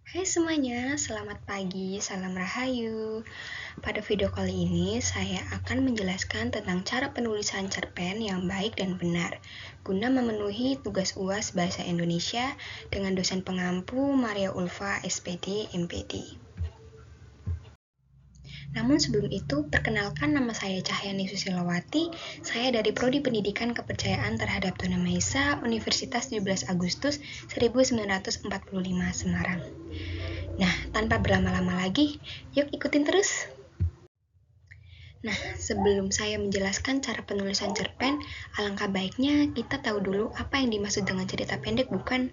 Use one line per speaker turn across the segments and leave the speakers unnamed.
Hai semuanya, selamat pagi, salam rahayu. Pada video kali ini, saya akan menjelaskan tentang cara penulisan cerpen yang baik dan benar, guna memenuhi tugas UAS Bahasa Indonesia dengan dosen pengampu Maria Ulfa, SPD, MPD. Namun sebelum itu, perkenalkan nama saya Cahyani Susilowati, saya dari Prodi Pendidikan Kepercayaan Terhadap Tuhan Maha Esa, Universitas 17 Agustus 1945 Semarang. Nah, tanpa berlama-lama lagi, yuk ikutin terus. Nah, sebelum saya menjelaskan cara penulisan cerpen, alangkah baiknya kita tahu dulu apa yang dimaksud dengan cerita pendek, bukan?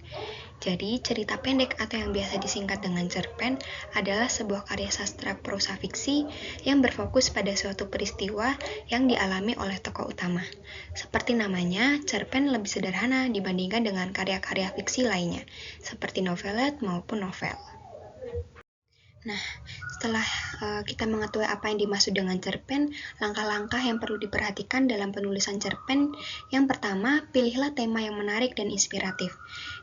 Jadi, cerita pendek atau yang biasa disingkat dengan cerpen adalah sebuah karya sastra prosa fiksi yang berfokus pada suatu peristiwa yang dialami oleh tokoh utama. Seperti namanya, cerpen lebih sederhana dibandingkan dengan karya-karya fiksi lainnya, seperti novelet maupun novel. Nah, setelah kita mengetahui apa yang dimaksud dengan cerpen, langkah-langkah yang perlu diperhatikan dalam penulisan cerpen. Yang pertama, pilihlah tema yang menarik dan inspiratif.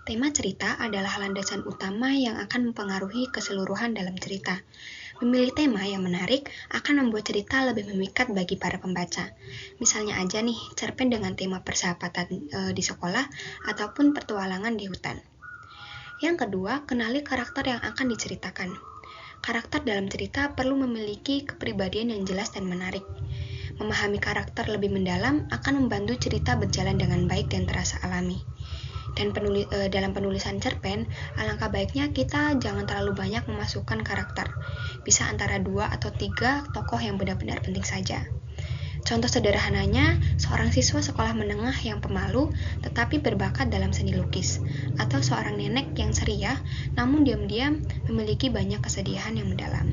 Tema cerita adalah landasan utama yang akan mempengaruhi keseluruhan dalam cerita. Memilih tema yang menarik akan membuat cerita lebih memikat bagi para pembaca. Misalnya aja nih, cerpen dengan tema persahabatan di sekolah ataupun petualangan di hutan. Yang kedua, kenali karakter yang akan diceritakan. Karakter dalam cerita perlu memiliki kepribadian yang jelas dan menarik. Memahami karakter lebih mendalam akan membantu cerita berjalan dengan baik dan terasa alami. Dan dalam penulisan cerpen, alangkah baiknya kita jangan terlalu banyak memasukkan karakter. Bisa antara 2 atau 3 tokoh yang benar-benar penting saja. Contoh sederhananya, seorang siswa sekolah menengah yang pemalu tetapi berbakat dalam seni lukis, atau seorang nenek yang ceria namun diam-diam memiliki banyak kesedihan yang mendalam.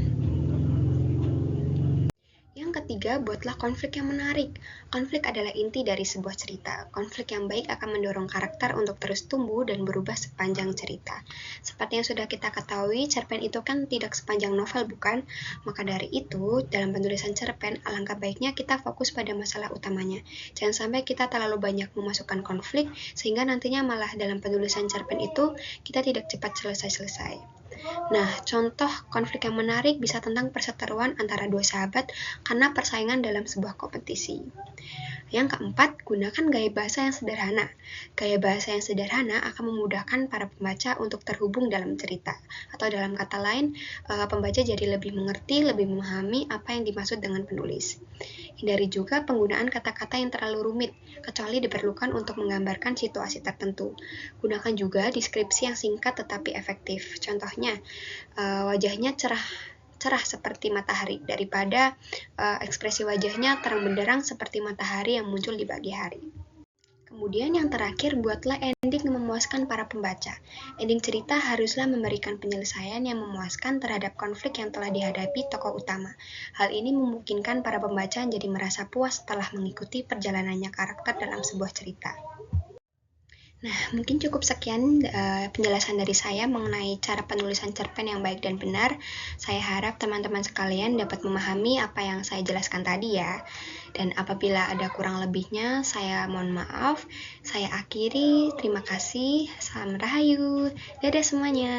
Yang ketiga, buatlah konflik yang menarik. Konflik adalah inti dari sebuah cerita. Konflik yang baik akan mendorong karakter untuk terus tumbuh dan berubah sepanjang cerita. Seperti yang sudah kita ketahui, cerpen itu kan tidak sepanjang novel, bukan? Maka dari itu, dalam penulisan cerpen, alangkah baiknya kita fokus pada masalah utamanya. Jangan sampai kita terlalu banyak memasukkan konflik, sehingga nantinya malah dalam penulisan cerpen itu, kita tidak cepat selesai-selesai. Nah, contoh konflik yang menarik bisa tentang perseteruan antara dua sahabat karena persaingan dalam sebuah kompetisi. Yang keempat, gunakan gaya bahasa yang sederhana. Gaya bahasa yang sederhana akan memudahkan para pembaca untuk terhubung dalam cerita. Atau dalam kata lain, pembaca jadi lebih mengerti, lebih memahami apa yang dimaksud dengan penulis. Hindari juga penggunaan kata-kata yang terlalu rumit, kecuali diperlukan untuk menggambarkan situasi tertentu. Gunakan juga deskripsi yang singkat tetapi efektif. Contohnya, wajahnya cerah seperti matahari daripada ekspresi wajahnya terang benderang seperti matahari yang muncul di pagi hari. Kemudian yang terakhir, buatlah ending yang memuaskan para pembaca. Ending cerita haruslah memberikan penyelesaian yang memuaskan terhadap konflik yang telah dihadapi tokoh utama. Hal ini memungkinkan para pembaca jadi merasa puas setelah mengikuti perjalanannya karakter dalam sebuah cerita. Nah, mungkin cukup sekian penjelasan dari saya mengenai cara penulisan cerpen yang baik dan benar. Saya harap teman-teman sekalian dapat memahami apa yang saya jelaskan tadi ya. Dan apabila ada kurang lebihnya, saya mohon maaf. Saya akhiri, terima kasih, salam rahayu, dadah semuanya.